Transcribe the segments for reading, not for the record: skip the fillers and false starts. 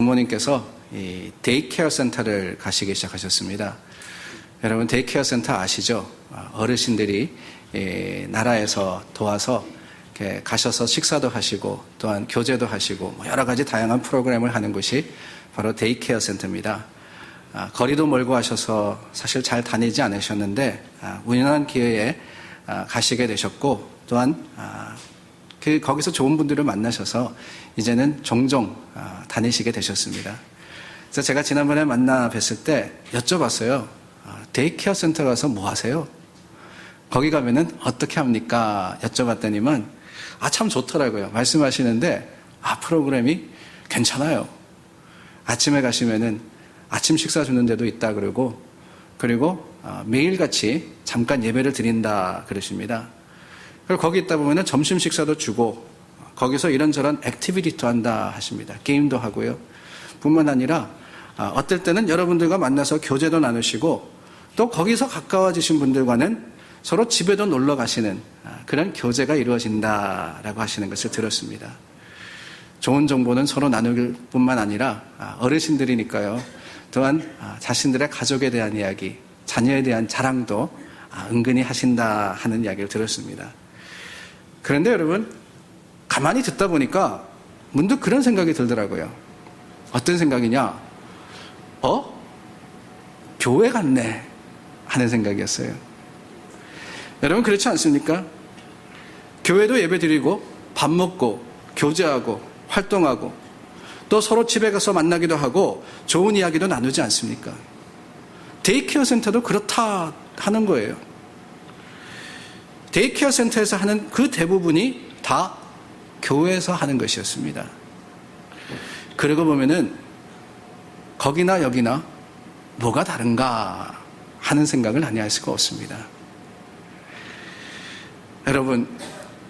부모님께서 이 데이케어 센터를 가시기 시작하셨습니다. 여러분 데이케어 센터 아시죠? 어르신들이 나라에서 도와서 이렇게 가셔서 식사도 하시고 또한 교제도 하시고 여러 가지 다양한 프로그램을 하는 곳이 바로 데이케어 센터입니다. 거리도 멀고 하셔서 사실 잘 다니지 않으셨는데 우연한 기회에 가시게 되셨고 또한 거기서 좋은 분들을 만나셔서 이제는 종종 다니시게 되셨습니다. 그래서 제가 지난번에 만나 뵀을 때 여쭤봤어요. 데이케어 센터 가서 뭐 하세요? 거기 가면은 어떻게 합니까? 여쭤봤더니만 참 좋더라고요. 말씀하시는데 프로그램이 괜찮아요. 아침에 가시면은 아침 식사 주는 데도 있다 그리고 매일같이 잠깐 예배를 드린다 그러십니다. 그리고 거기 있다 보면은 점심 식사도 주고 거기서 이런저런 액티비티도 한다 하십니다. 게임도 하고요. 뿐만 아니라 어떨 때는 여러분들과 만나서 교제도 나누시고 또 거기서 가까워지신 분들과는 서로 집에도 놀러 가시는 그런 교제가 이루어진다라고 하시는 것을 들었습니다. 좋은 정보는 서로 나눌 뿐만 아니라 어르신들이니까요. 또한 자신들의 가족에 대한 이야기, 자녀에 대한 자랑도 은근히 하신다 하는 이야기를 들었습니다. 그런데 여러분 가만히 듣다 보니까 문득 그런 생각이 들더라고요. 어떤 생각이냐? 교회 같네 하는 생각이었어요. 여러분 그렇지 않습니까? 교회도 예배드리고 밥 먹고 교제하고 활동하고 또 서로 집에 가서 만나기도 하고 좋은 이야기도 나누지 않습니까? 데이케어 센터도 그렇다 하는 거예요. 데이케어 센터에서 하는 그 대부분이 다 교회에서 하는 것이었습니다. 그러고 보면은 거기나 여기나 뭐가 다른가 하는 생각을 아니 할 수가 없습니다. 여러분,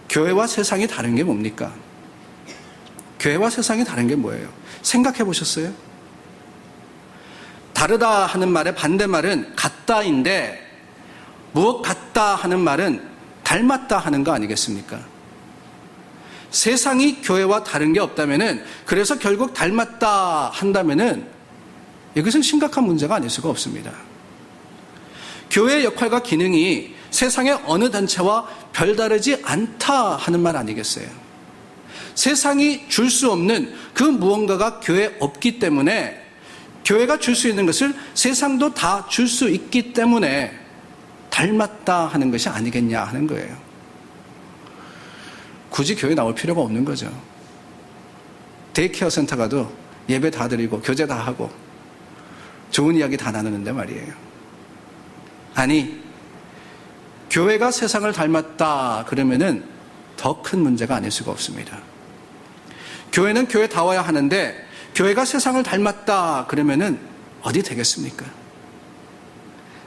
교회와 세상이 다른 게 뭡니까? 교회와 세상이 다른 게 뭐예요? 생각해 보셨어요? 다르다 하는 말의 반대말은 같다인데 무엇 같다 하는 말은 닮았다 하는 거 아니겠습니까? 세상이 교회와 다른 게 없다면은 그래서 결국 닮았다 한다면은 이것은 심각한 문제가 아닐 수가 없습니다. 교회의 역할과 기능이 세상의 어느 단체와 별다르지 않다 하는 말 아니겠어요? 세상이 줄 수 없는 그 무언가가 교회에 없기 때문에 교회가 줄 수 있는 것을 세상도 다 줄 수 있기 때문에 닮았다 하는 것이 아니겠냐 하는 거예요. 굳이 교회 나올 필요가 없는 거죠. 데이케어 센터 가도 예배 다 드리고 교제 다 하고 좋은 이야기 다 나누는데 말이에요. 아니, 교회가 세상을 닮았다 그러면은 더 큰 문제가 아닐 수가 없습니다. 교회는 교회다워야 하는데 교회가 세상을 닮았다 그러면은 어디 되겠습니까?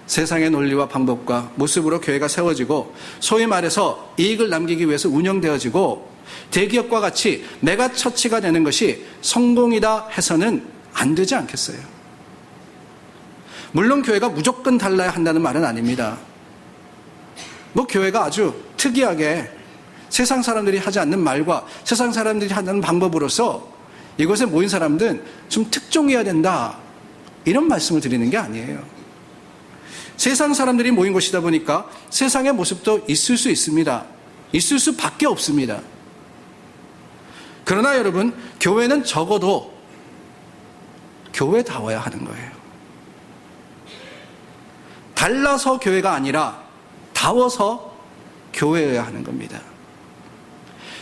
세상의 논리와 방법과 모습으로 교회가 세워지고 소위 말해서 이익을 남기기 위해서 운영되어지고 대기업과 같이 메가처치가 되는 것이 성공이다 해서는 안 되지 않겠어요? 물론 교회가 무조건 달라야 한다는 말은 아닙니다. 교회가 아주 특이하게 세상 사람들이 하지 않는 말과 세상 사람들이 하는 방법으로서 이곳에 모인 사람들은 좀 특종해야 된다 이런 말씀을 드리는 게 아니에요. 세상 사람들이 모인 곳이다 보니까 세상의 모습도 있을 수 있습니다. 있을 수밖에 없습니다. 그러나 여러분, 교회는 적어도 교회다워야 하는 거예요. 달라서 교회가 아니라 다워서 교회여야 하는 겁니다.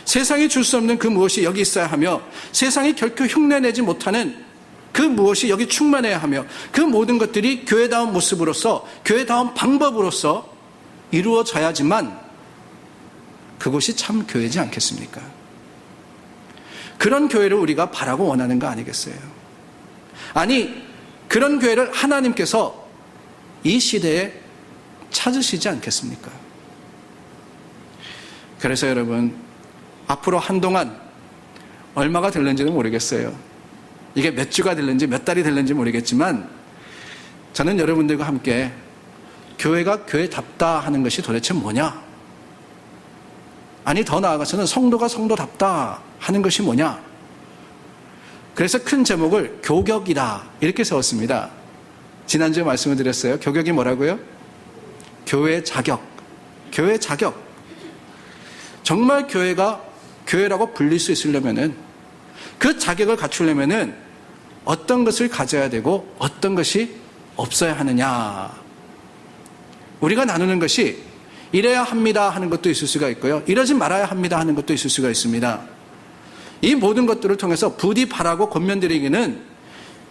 세상이 줄 수 없는 그 무엇이 여기 있어야 하며 세상이 결코 흉내내지 못하는 그 무엇이 여기 충만해야 하며 그 모든 것들이 교회다운 모습으로서 교회다운 방법으로서 이루어져야지만 그것이 참 교회지 않겠습니까? 그런 교회를 우리가 바라고 원하는 거 아니겠어요? 아니, 그런 교회를 하나님께서 이 시대에 찾으시지 않겠습니까? 그래서 여러분, 앞으로 한동안 얼마가 될는지는 모르겠어요. 이게 몇 주가 될는지 몇 달이 될는지 모르겠지만 저는 여러분들과 함께 교회가 교회답다 하는 것이 도대체 뭐냐? 아니 더 나아가서는 성도가 성도답다 하는 것이 뭐냐? 그래서 큰 제목을 교격이다 이렇게 세웠습니다. 지난주에 말씀을 드렸어요. 교격이 뭐라고요? 교회 자격. 교회 자격. 정말 교회가 교회라고 불릴 수 있으려면은, 그 자격을 갖추려면은 어떤 것을 가져야 되고 어떤 것이 없어야 하느냐. 우리가 나누는 것이 이래야 합니다 하는 것도 있을 수가 있고요, 이러지 말아야 합니다 하는 것도 있을 수가 있습니다. 이 모든 것들을 통해서 부디 바라고 권면드리기는,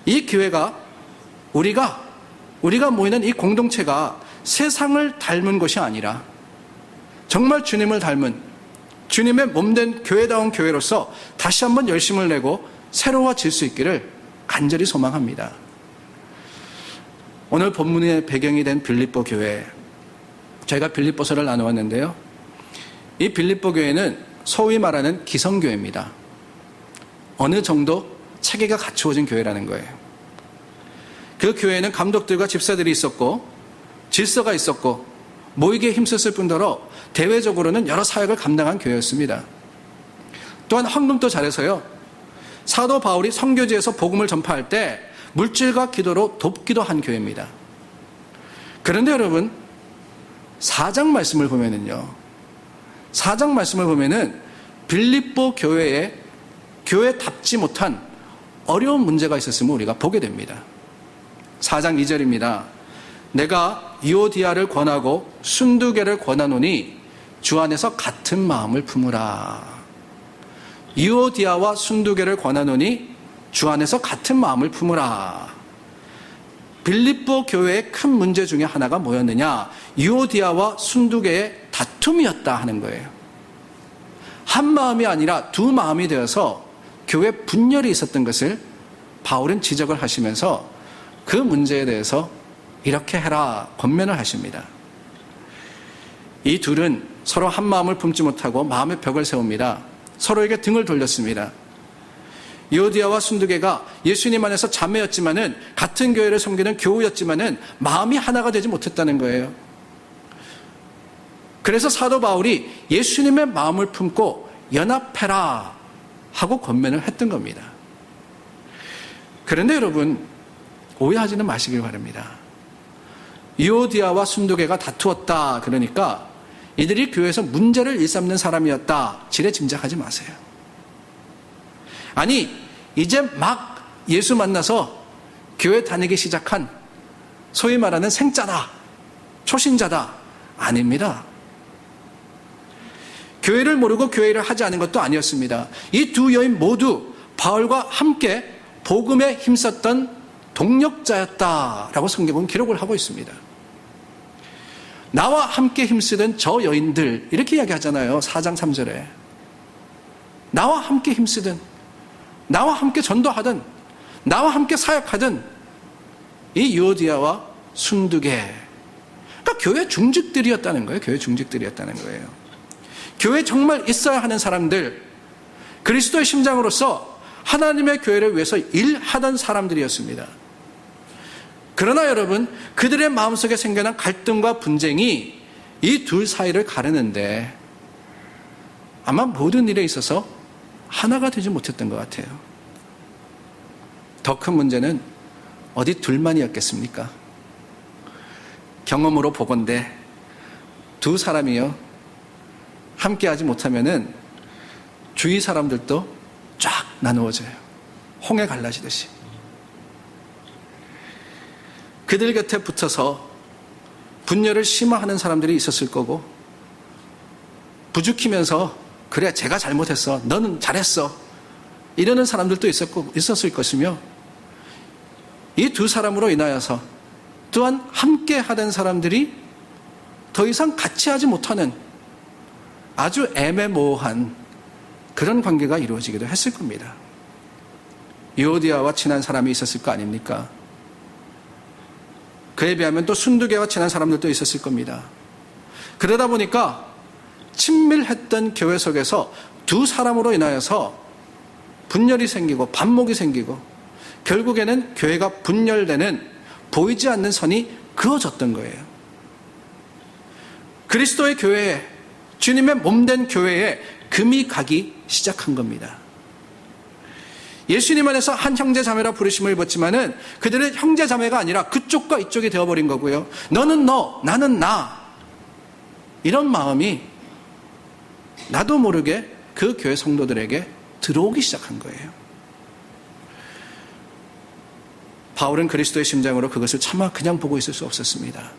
이 교회가, 우리가 모이는 이 공동체가 세상을 닮은 것이 아니라 정말 주님을 닮은, 주님의 몸된 교회다운 교회로서 다시 한번 열심을 내고 새로워질 수 있기를 간절히 소망합니다. 오늘 본문의 배경이 된 빌립보 교회, 저희가 빌립보서를 나누었는데요, 이 빌립보 교회는 소위 말하는 기성교회입니다. 어느 정도 체계가 갖추어진 교회라는 거예요. 그 교회에는 감독들과 집사들이 있었고 질서가 있었고 모이기에 힘썼을 뿐더러 대외적으로는 여러 사역을 감당한 교회였습니다. 또한 헌금도 잘해서요, 사도 바울이 선교지에서 복음을 전파할 때 물질과 기도로 돕기도 한 교회입니다. 그런데 여러분, 4장 말씀을 보면은요, 4장 말씀을 보면은 빌립보 교회에 교회답지 못한 어려운 문제가 있었음을 우리가 보게 됩니다. 4장 2절입니다. 내가 유오디아를 권하고 순두계를 권하노니 주 안에서 같은 마음을 품으라. 유오디아와 순두계를 권하노니 주 안에서 같은 마음을 품으라. 빌립보 교회의 큰 문제 중에 하나가 뭐였느냐? 유오디아와 순두계의 다툼이었다 하는 거예요. 한 마음이 아니라 두 마음이 되어서 교회 분열이 있었던 것을 바울은 지적을 하시면서 그 문제에 대해서 이렇게 해라 권면을 하십니다. 이 둘은 서로 한 마음을 품지 못하고 마음의 벽을 세웁니다. 서로에게 등을 돌렸습니다. 유오디아와 순두계가 예수님 안에서 자매였지만은, 같은 교회를 섬기는 교우였지만은 마음이 하나가 되지 못했다는 거예요. 그래서 사도 바울이 예수님의 마음을 품고 연합해라 하고 권면을 했던 겁니다. 그런데 여러분, 오해하지는 마시길 바랍니다. 유오디아와 순두계가 다투었다 그러니까 이들이 교회에서 문제를 일삼는 사람이었다 지레 짐작하지 마세요. 아니, 이제 막 예수 만나서 교회 다니기 시작한 소위 말하는 생짜다, 초신자다, 아닙니다. 교회를 모르고 교회를 하지 않은 것도 아니었습니다. 이 두 여인 모두 바울과 함께 복음에 힘썼던 동력자였다라고 성경은 기록을 하고 있습니다. 나와 함께 힘쓰던 저 여인들, 이렇게 이야기하잖아요. 4장 3절에. 나와 함께 힘쓰던, 나와 함께 전도하던, 나와 함께 사역하던 이 유오디아와 순두계, 그러니까 교회 중직들이었다는 거예요. 교회 중직들이었다는 거예요. 교회에 정말 있어야 하는 사람들, 그리스도의 심장으로서 하나님의 교회를 위해서 일하던 사람들이었습니다. 그러나 여러분, 그들의 마음속에 생겨난 갈등과 분쟁이 이 둘 사이를 가르는데 아마 모든 일에 있어서 하나가 되지 못했던 것 같아요. 더 큰 문제는 어디 둘만이었겠습니까? 경험으로 보건대 두 사람이요, 함께하지 못하면은 주위 사람들도 쫙 나누어져요. 홍해 갈라지듯이. 그들 곁에 붙어서 분열을 심화하는 사람들이 있었을 거고, 부추기면서 그래 제가 잘못했어, 너는 잘했어, 이러는 사람들도 있었을 것이며, 이 두 사람으로 인하여서 또한 함께 하던 사람들이 더 이상 같이 하지 못하는 아주 애매모호한 그런 관계가 이루어지기도 했을 겁니다. 유오디아와 친한 사람이 있었을 거 아닙니까? 그에 비하면 또 순두계와 친한 사람들도 있었을 겁니다. 그러다 보니까 친밀했던 교회 속에서 두 사람으로 인하여서 분열이 생기고 반목이 생기고 결국에는 교회가 분열되는 보이지 않는 선이 그어졌던 거예요. 그리스도의 교회에, 주님의 몸된 교회에 금이 가기 시작한 겁니다. 예수님 안에서 한 형제 자매라 부르심을 입었지만은 그들은 형제 자매가 아니라 그쪽과 이쪽이 되어버린 거고요. 너는 너, 나는 나. 이런 마음이 나도 모르게 그 교회 성도들에게 들어오기 시작한 거예요. 바울은 그리스도의 심장으로 그것을 차마 그냥 보고 있을 수 없었습니다.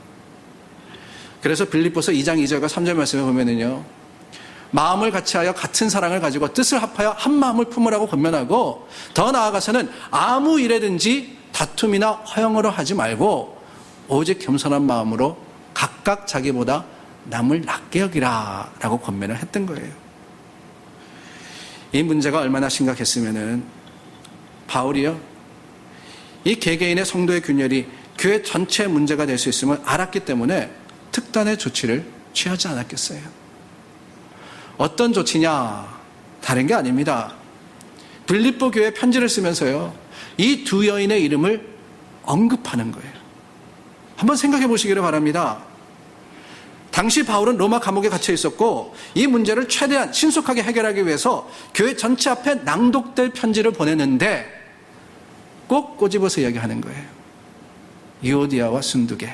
그래서 빌립보서 2장 2절과 3절 말씀을 보면은요, 마음을 같이하여 같은 사랑을 가지고 뜻을 합하여 한 마음을 품으라고 권면하고, 더 나아가서는 아무 일에든지 다툼이나 허영으로 하지 말고 오직 겸손한 마음으로 각각 자기보다 남을 낫게 여기라 라고 권면을 했던 거예요. 이 문제가 얼마나 심각했으면은 바울이요, 이 개개인의 성도의 균열이 교회 전체의 문제가 될 수 있음을 알았기 때문에 특단의 조치를 취하지 않았겠어요. 어떤 조치냐? 다른 게 아닙니다. 빌립보 교회 편지를 쓰면서요, 이 두 여인의 이름을 언급하는 거예요. 한번 생각해 보시기를 바랍니다. 당시 바울은 로마 감옥에 갇혀 있었고, 이 문제를 최대한 신속하게 해결하기 위해서 교회 전체 앞에 낭독될 편지를 보냈는데 꼭 꼬집어서 이야기하는 거예요. 유오디아와 순두계.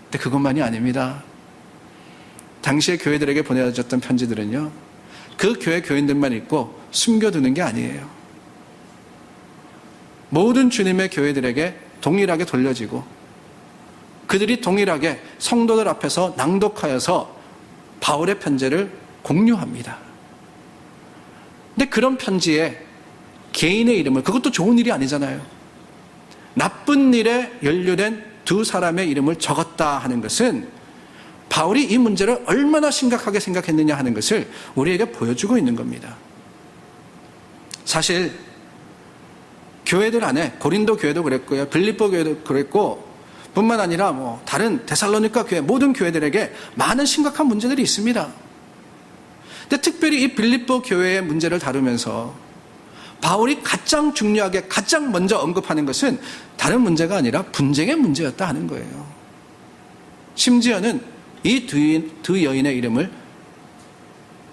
근데 그것만이 아닙니다. 당시에 교회들에게 보내졌던 편지들은요, 그 교회 교인들만 읽고 숨겨두는 게 아니에요. 모든 주님의 교회들에게 동일하게 돌려지고 그들이 동일하게 성도들 앞에서 낭독하여서 바울의 편지를 공유합니다. 근데 그런 편지에 개인의 이름을, 그것도 좋은 일이 아니잖아요. 나쁜 일에 연루된 두 사람의 이름을 적었다 하는 것은 바울이 이 문제를 얼마나 심각하게 생각했느냐 하는 것을 우리에게 보여주고 있는 겁니다. 사실 교회들 안에 고린도 교회도 그랬고요, 빌립보 교회도 그랬고, 뿐만 아니라 다른 데살로니가 교회, 모든 교회들에게 많은 심각한 문제들이 있습니다. 근데 특별히 이 빌립보 교회의 문제를 다루면서 바울이 가장 중요하게, 가장 먼저 언급하는 것은 다른 문제가 아니라 분쟁의 문제였다 하는 거예요. 심지어는 이 두 여인의 이름을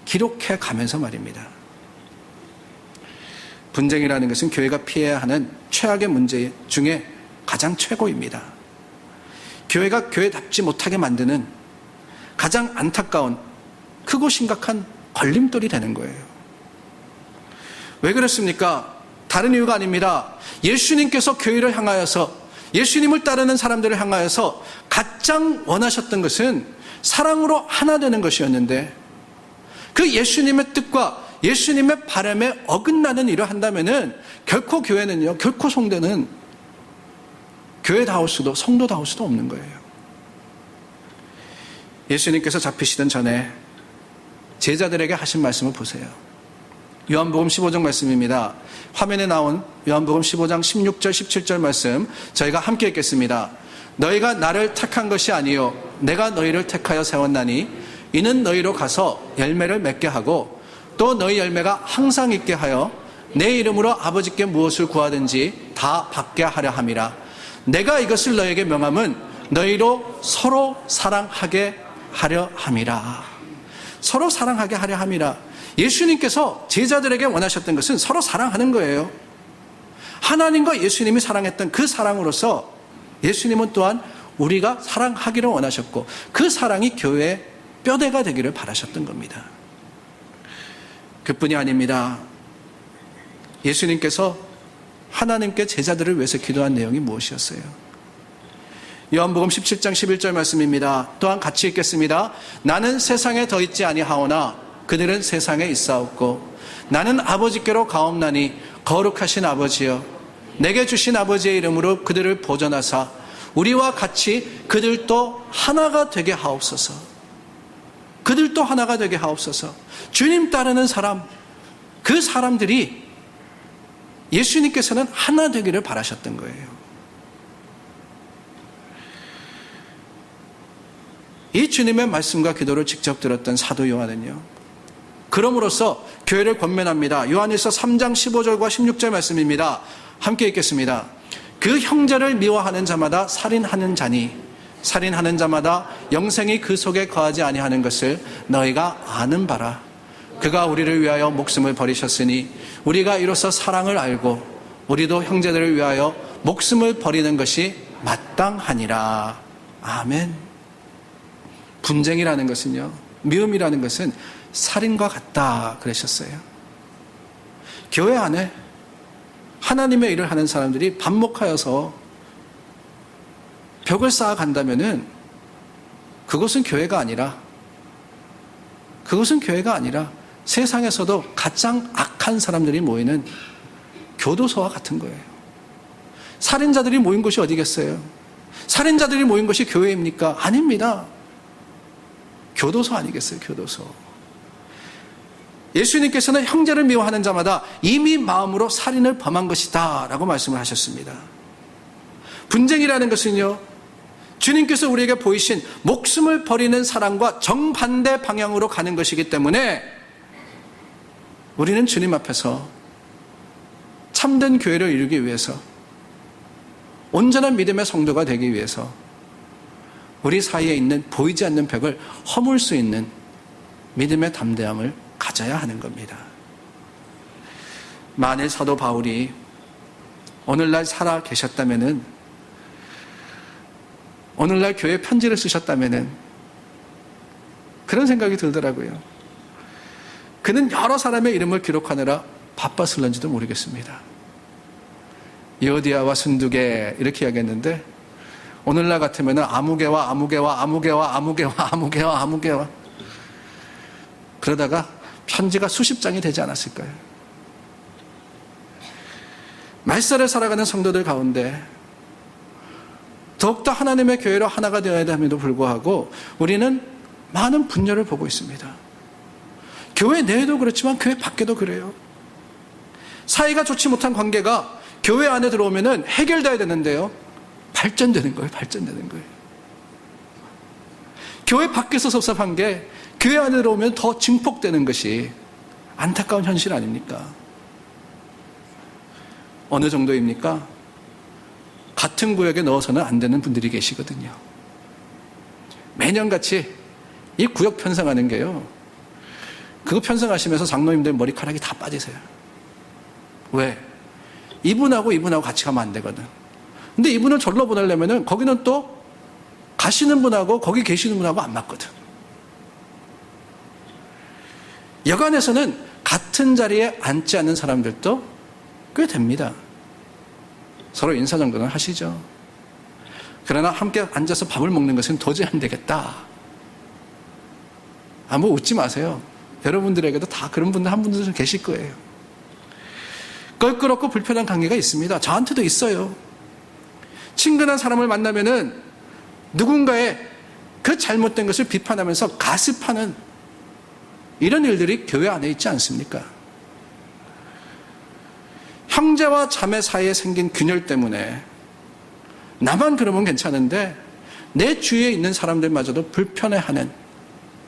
기록해 가면서 말입니다. 분쟁이라는 것은 교회가 피해야 하는 최악의 문제 중에 가장 최고입니다. 교회가 교회답지 못하게 만드는 가장 안타까운, 크고 심각한 걸림돌이 되는 거예요. 왜 그렇습니까? 다른 이유가 아닙니다. 예수님께서 교회를 향하여서, 예수님을 따르는 사람들을 향하여서 가장 원하셨던 것은 사랑으로 하나 되는 것이었는데, 그 예수님의 뜻과 예수님의 바람에 어긋나는 일을 한다면은 결코 교회는요, 결코 성도는 교회다울 수도, 성도다울 수도 없는 거예요. 예수님께서 잡히시던 전에 제자들에게 하신 말씀을 보세요. 요한복음 15장 말씀입니다. 화면에 나온 요한복음 15장 16절 17절 말씀 저희가 함께 읽겠습니다. 너희가 나를 택한 것이 아니요 내가 너희를 택하여 세웠나니 이는 너희로 가서 열매를 맺게 하고 또 너희 열매가 항상 있게 하여 내 이름으로 아버지께 무엇을 구하든지 다 받게 하려 함이라. 내가 이것을 너희에게 명함은 너희로 서로 사랑하게 하려 함이라. 서로 사랑하게 하려 함이라. 예수님께서 제자들에게 원하셨던 것은 서로 사랑하는 거예요. 하나님과 예수님이 사랑했던 그 사랑으로서 예수님은 또한 우리가 사랑하기를 원하셨고 그 사랑이 교회의 뼈대가 되기를 바라셨던 겁니다. 그뿐이 아닙니다. 예수님께서 하나님께 제자들을 위해서 기도한 내용이 무엇이었어요? 요한복음 17장 11절 말씀입니다. 또한 같이 읽겠습니다. 나는 세상에 더 있지 아니하오나 그들은 세상에 있사옵고 나는 아버지께로 가옵나니 거룩하신 아버지여 내게 주신 아버지의 이름으로 그들을 보존하사 우리와 같이 그들도 하나가 되게 하옵소서. 그들도 하나가 되게 하옵소서. 주님 따르는 사람, 그 사람들이 예수님께서는 하나 되기를 바라셨던 거예요. 이 주님의 말씀과 기도를 직접 들었던 사도 요한은요, 그럼으로써 교회를 권면합니다. 요한일서 3장 15절과 16절 말씀입니다. 함께 읽겠습니다. 그 형제를 미워하는 자마다 살인하는 자니 살인하는 자마다 영생이 그 속에 거하지 아니하는 것을 너희가 아는 바라. 그가 우리를 위하여 목숨을 버리셨으니 우리가 이로써 사랑을 알고 우리도 형제들을 위하여 목숨을 버리는 것이 마땅하니라. 아멘. 분쟁이라는 것은요, 미움이라는 것은 살인과 같다 그러셨어요. 교회 안에 하나님의 일을 하는 사람들이 반목하여서 벽을 쌓아간다면은 그것은 교회가 아니라 세상에서도 가장 악한 사람들이 모이는 교도소와 같은 거예요. 살인자들이 모인 곳이 어디겠어요? 살인자들이 모인 곳이 교회입니까? 아닙니다. 교도소 아니겠어요? 교도소. 예수님께서는 형제를 미워하는 자마다 이미 마음으로 살인을 범한 것이다 라고 말씀을 하셨습니다. 분쟁이라는 것은요, 주님께서 우리에게 보이신 목숨을 버리는 사랑과 정반대 방향으로 가는 것이기 때문에 우리는 주님 앞에서 참된 교회를 이루기 위해서, 온전한 믿음의 성도가 되기 위해서 우리 사이에 있는 보이지 않는 벽을 허물 수 있는 믿음의 담대함을 가져야 하는 겁니다. 만일 사도 바울이 오늘날 살아 계셨다면은, 오늘날 교회 편지를 쓰셨다면은 그런 생각이 들더라고요. 그는 여러 사람의 이름을 기록하느라 바빴을런지도 모르겠습니다. 여디아와 순두개 이렇게 이야기했는데 오늘날 같으면 아무개와 그러다가 편지가 수십 장이 되지 않았을까요? 말세를 살아가는 성도들 가운데 더욱더 하나님의 교회로 하나가 되어야 함에도 불구하고 우리는 많은 분열을 보고 있습니다. 교회 내에도 그렇지만 교회 밖에도 그래요. 사이가 좋지 못한 관계가 교회 안에 들어오면 해결돼야 되는데요, 발전되는 거예요. 교회 밖에서 섭섭한 게 교회 안에 들어오면 더 증폭되는 것이 안타까운 현실 아닙니까? 어느 정도입니까? 같은 구역에 넣어서는 안 되는 분들이 계시거든요. 매년같이 이 구역 편성하는 게요, 그거 편성하시면서 장로님들 머리카락이 다 빠지세요. 왜? 이분하고 같이 가면 안 되거든. 근데 이분을 절로 보내려면은 거기는 또 가시는 분하고 거기 계시는 분하고 안 맞거든. 여간에서는 같은 자리에 앉지 않는 사람들도 꽤 됩니다. 서로 인사 정도는 하시죠. 그러나 함께 앉아서 밥을 먹는 것은 도저히 안 되겠다. 뭐 웃지 마세요. 여러분들에게도 다 그런 분들 한 분들 계실 거예요. 껄끄럽고 불편한 관계가 있습니다. 저한테도 있어요. 친근한 사람을 만나면은 누군가의 그 잘못된 것을 비판하면서 가습하는 이런 일들이 교회 안에 있지 않습니까? 형제와 자매 사이에 생긴 균열 때문에 나만 그러면 괜찮은데 내 주위에 있는 사람들마저도 불편해하는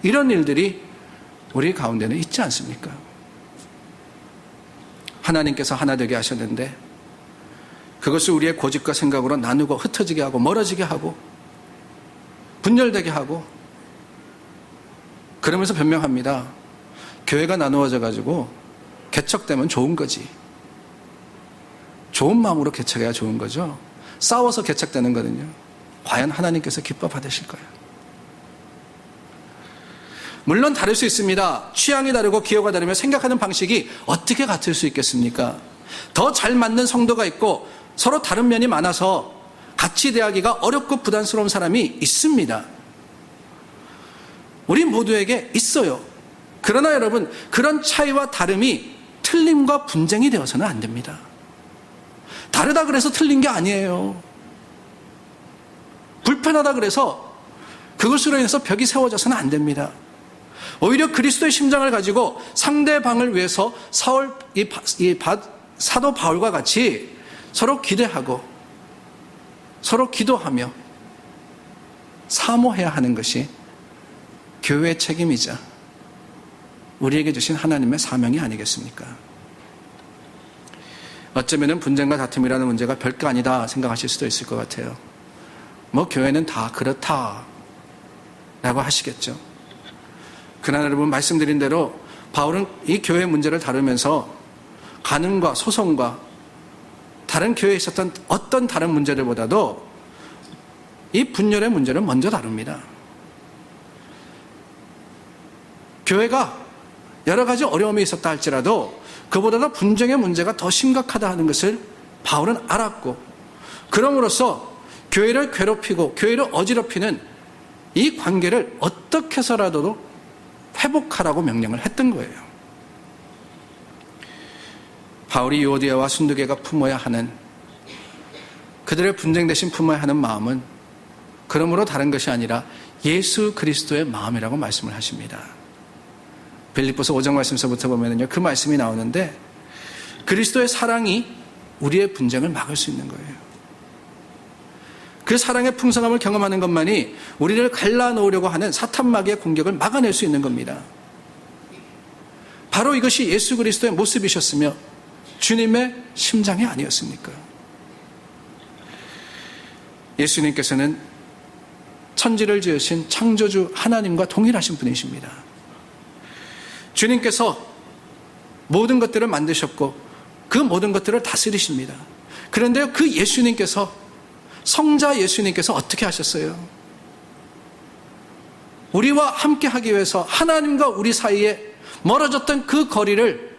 이런 일들이 우리 가운데는 있지 않습니까? 하나님께서 하나 되게 하셨는데 그것을 우리의 고집과 생각으로 나누고 흩어지게 하고 멀어지게 하고 분열되게 하고, 그러면서 변명합니다. 교회가 나누어져 가지고 개척되면 좋은 거지. 좋은 마음으로 개척해야 좋은 거죠. 싸워서 개척되는 거는요, 과연 하나님께서 기뻐 받으실 거예요. 물론 다를 수 있습니다. 취향이 다르고 기호가 다르면 생각하는 방식이 어떻게 같을 수 있겠습니까? 더 잘 맞는 성도가 있고 서로 다른 면이 많아서 같이 대하기가 어렵고 부담스러운 사람이 있습니다. 우리 모두에게 있어요. 그러나 여러분, 그런 차이와 다름이 틀림과 분쟁이 되어서는 안 됩니다. 다르다 그래서 틀린 게 아니에요. 불편하다 그래서 그것으로 인해서 벽이 세워져서는 안 됩니다. 오히려 그리스도의 심장을 가지고 상대방을 위해서 사도 바울과 같이 서로 기대하고 서로 기도하며 사모해야 하는 것이 교회의 책임이자 우리에게 주신 하나님의 사명이 아니겠습니까? 어쩌면 분쟁과 다툼이라는 문제가 별거 아니다 생각하실 수도 있을 것 같아요. 교회는 다 그렇다 라고 하시겠죠. 그러나 여러분, 말씀드린 대로 바울은 이 교회 문제를 다루면서 간음과 소송과 다른 교회에 있었던 어떤 다른 문제들보다도 이 분열의 문제를 먼저 다룹니다. 교회가 여러 가지 어려움이 있었다 할지라도 그보다도 분쟁의 문제가 더 심각하다 하는 것을 바울은 알았고, 그럼으로써 교회를 괴롭히고 교회를 어지럽히는 이 관계를 어떻게 해서라도 회복하라고 명령을 했던 거예요. 바울이 유오디아와 순두계가 품어야 하는, 그들의 분쟁 대신 품어야 하는 마음은 그러므로 다른 것이 아니라 예수 그리스도의 마음이라고 말씀을 하십니다. 빌립보서 5장 말씀서부터 보면요, 그 말씀이 나오는데 그리스도의 사랑이 우리의 분쟁을 막을 수 있는 거예요. 그 사랑의 풍성함을 경험하는 것만이 우리를 갈라놓으려고 하는 사탄 마귀의 공격을 막아낼 수 있는 겁니다. 바로 이것이 예수 그리스도의 모습이셨으며 주님의 심장이 아니었습니까? 예수님께서는 천지를 지으신 창조주 하나님과 동일하신 분이십니다. 주님께서 모든 것들을 만드셨고 그 모든 것들을 다스리십니다. 그런데 그 예수님께서, 성자 예수님께서 어떻게 하셨어요? 우리와 함께 하기 위해서 하나님과 우리 사이에 멀어졌던 그 거리를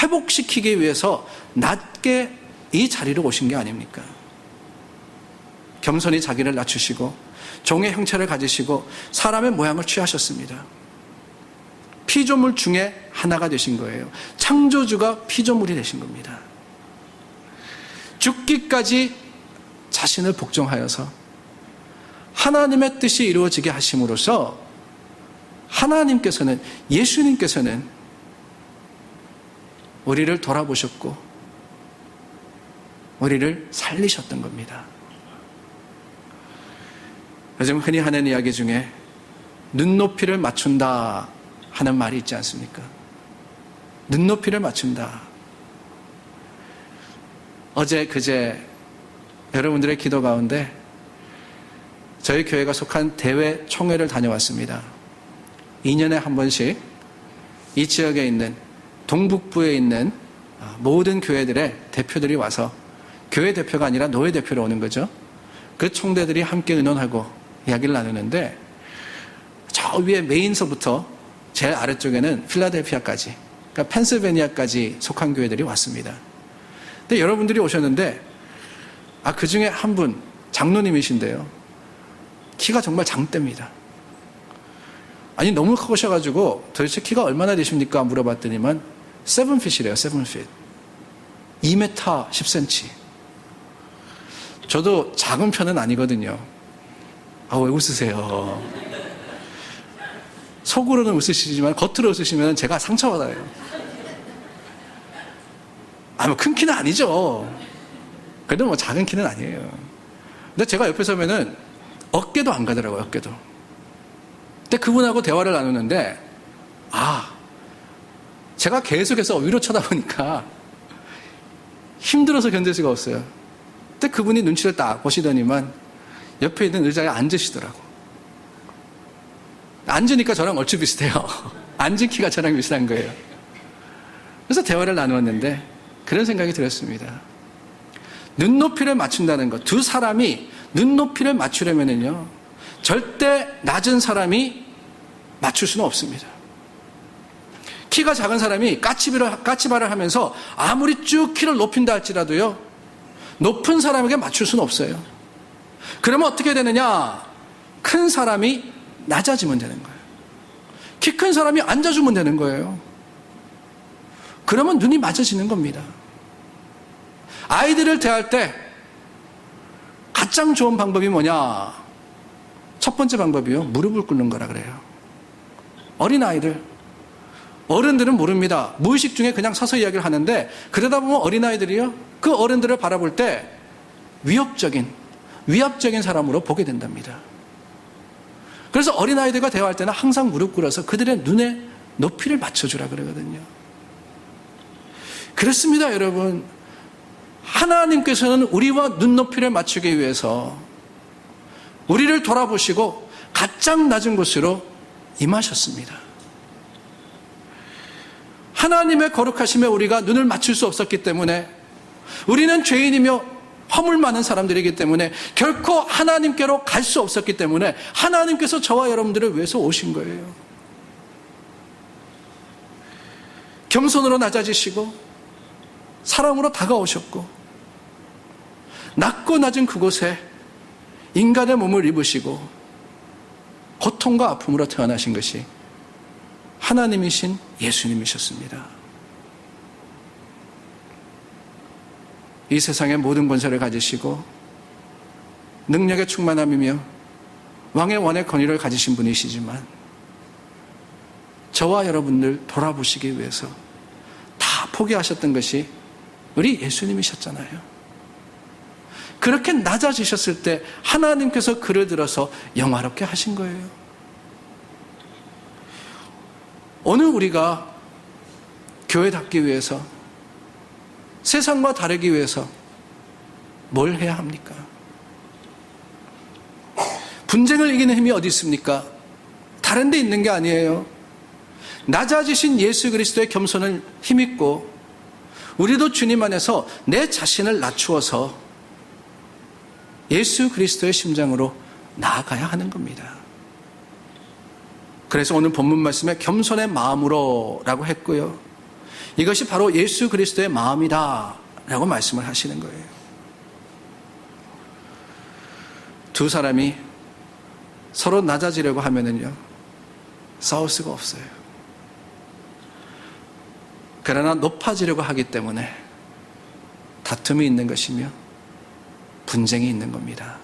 회복시키기 위해서 낮게 이 자리로 오신 게 아닙니까? 겸손히 자기를 낮추시고 종의 형체를 가지시고 사람의 모양을 취하셨습니다. 피조물 중에 하나가 되신 거예요. 창조주가 피조물이 되신 겁니다. 죽기까지 자신을 복종하여서 하나님의 뜻이 이루어지게 하심으로써 하나님께서는, 예수님께서는 우리를 돌아보셨고 우리를 살리셨던 겁니다. 요즘 흔히 하는 이야기 중에 눈높이를 맞춘다 하는 말이 있지 않습니까? 눈높이를 맞춘다. 어제 그제 여러분들의 기도 가운데 저희 교회가 속한 대회 총회를 다녀왔습니다. 2년에 한 번씩 이 지역에 있는, 동북부에 있는 모든 교회들의 대표들이 와서, 교회 대표가 아니라 노회 대표로 오는 거죠. 그 총대들이 함께 의논하고 이야기를 나누는데, 저 위에 메인서부터 제일 아래쪽에는 필라델피아까지, 그러니까 펜실베니아까지 속한 교회들이 왔습니다. 근데 여러분들이 오셨는데 그 중에 한 분 장로님이신데요, 키가 정말 장대입니다. 아니 너무 크셔가지고 도대체 키가 얼마나 되십니까 물어봤더니만 7핏이래요. 7핏. 2m 10cm. 저도 작은 편은 아니거든요. 왜 웃으세요? 속으로는 웃으시지만 겉으로 웃으시면 제가 상처받아요. 뭐 큰 키는 아니죠. 그래도 뭐 작은 키는 아니에요. 근데 제가 옆에 서면은 어깨도 안 가더라고요. 어깨도. 근데 그분하고 대화를 나누는데 제가 계속해서 위로 쳐다보니까 힘들어서 견딜 수가 없어요. 근데 그분이 눈치를 딱 보시더니만 옆에 있는 의자에 앉으시더라고. 앉으니까 저랑 얼추 비슷해요. 앉은 키가 저랑 비슷한 거예요. 그래서 대화를 나누었는데 그런 생각이 들었습니다. 눈높이를 맞춘다는 것, 두 사람이 눈높이를 맞추려면요 절대 낮은 사람이 맞출 수는 없습니다. 키가 작은 사람이 까치발을 하면서 아무리 쭉 키를 높인다 할지라도요 높은 사람에게 맞출 수는 없어요. 그러면 어떻게 되느냐? 큰 사람이 낮아지면 되는 거예요. 키 큰 사람이 앉아주면 되는 거예요. 그러면 눈이 맞아지는 겁니다. 아이들을 대할 때 가장 좋은 방법이 뭐냐? 첫 번째 방법이요, 무릎을 꿇는 거라 그래요. 어린아이들, 어른들은 모릅니다. 무의식 중에 그냥 서서 이야기를 하는데 그러다 보면 어린아이들이요 그 어른들을 바라볼 때 위압적인 사람으로 보게 된답니다. 그래서 어린아이들과 대화할 때는 항상 무릎 꿇어서 그들의 눈에 높이를 맞춰주라 그러거든요. 그렇습니다, 여러분. 하나님께서는 우리와 눈높이를 맞추기 위해서 우리를 돌아보시고 가장 낮은 곳으로 임하셨습니다. 하나님의 거룩하심에 우리가 눈을 맞출 수 없었기 때문에, 우리는 죄인이며 허물 많은 사람들이기 때문에 결코 하나님께로 갈 수 없었기 때문에 하나님께서 저와 여러분들을 위해서 오신 거예요. 겸손으로 낮아지시고 사랑으로 다가오셨고, 낮고 낮은 그곳에 인간의 몸을 입으시고 고통과 아픔으로 태어나신 것이 하나님이신 예수님이셨습니다. 이 세상의 모든 권세를 가지시고 능력의 충만함이며 왕의 원의 권위를 가지신 분이시지만 저와 여러분들 돌아보시기 위해서 다 포기하셨던 것이 우리 예수님이셨잖아요. 그렇게 낮아지셨을 때 하나님께서 그를 들어서 영화롭게 하신 거예요. 오늘 우리가 교회답기 위해서, 세상과 다르기 위해서 뭘 해야 합니까? 분쟁을 이기는 힘이 어디 있습니까? 다른 데 있는 게 아니에요. 낮아지신 예수 그리스도의 겸손을 힘입고 우리도 주님 안에서 내 자신을 낮추어서 예수 그리스도의 심장으로 나아가야 하는 겁니다. 그래서 오늘 본문 말씀에 겸손의 마음으로 라고 했고요. 이것이 바로 예수 그리스도의 마음이다 라고 말씀을 하시는 거예요. 두 사람이 서로 낮아지려고 하면은요, 싸울 수가 없어요. 그러나 높아지려고 하기 때문에 다툼이 있는 것이며 분쟁이 있는 겁니다.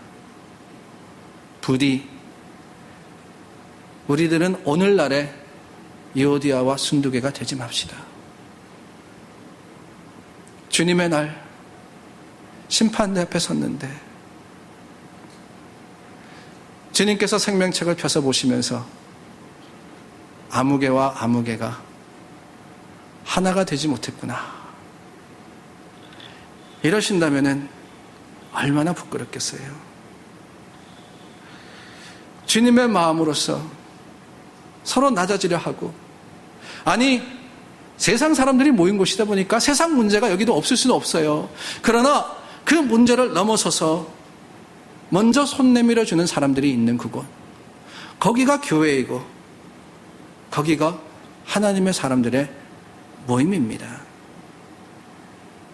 부디 우리들은 오늘날의 유오디아와 순두개가 되지 맙시다. 주님의 날 심판대 앞에 섰는데 주님께서 생명책을 펴서 보시면서 아무개와 아무개가 하나가 되지 못했구나, 이러신다면은 얼마나 부끄럽겠어요. 주님의 마음으로서 서로 낮아지려 하고, 아니 세상 사람들이 모인 곳이다 보니까 세상 문제가 여기도 없을 수는 없어요. 그러나 그 문제를 넘어서서 먼저 손 내밀어 주는 사람들이 있는 그곳, 거기가 교회이고 거기가 하나님의 사람들의 모임입니다.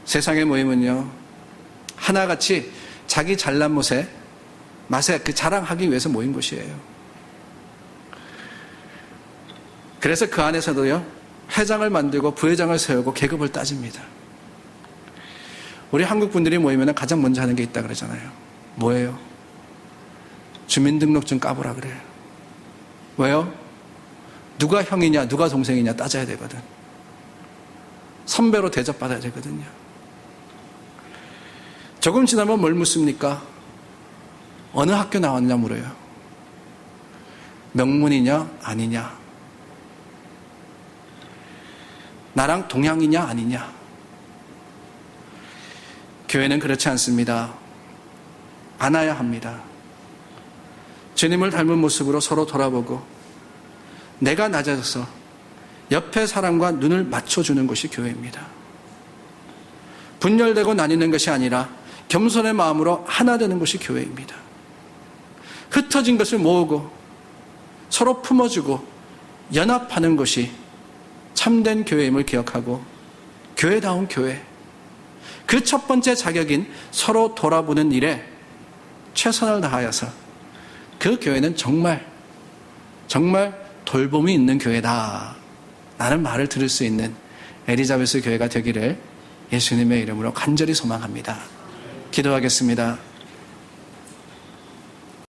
세상의 모임은요, 하나같이 자기 잘난 맛에 그 자랑하기 위해서 모인 곳이에요. 그래서 그 안에서도요, 회장을 만들고 부회장을 세우고 계급을 따집니다. 우리 한국 분들이 모이면 가장 먼저 하는 게 있다 그러잖아요. 뭐예요? 주민등록증 까보라 그래요. 왜요? 누가 형이냐 누가 동생이냐 따져야 되거든. 선배로 대접받아야 되거든요. 조금 지나면 뭘 묻습니까? 어느 학교 나왔냐 물어요. 명문이냐 아니냐, 나랑 동양이냐 아니냐. 교회는 그렇지 않습니다. 안아야 합니다. 주님을 닮은 모습으로 서로 돌아보고 내가 낮아져서 옆에 사람과 눈을 맞춰주는 것이 교회입니다. 분열되고 나뉘는 것이 아니라 겸손의 마음으로 하나 되는 것이 교회입니다. 흩어진 것을 모으고 서로 품어주고 연합하는 것이 참된 교회임을 기억하고, 교회다운 교회, 그 첫 번째 자격인 서로 돌아보는 일에 최선을 다하여서 그 교회는 정말 돌봄이 있는 교회다 라는 말을 들을 수 있는 엘리자베스 교회가 되기를 예수님의 이름으로 간절히 소망합니다. 기도하겠습니다.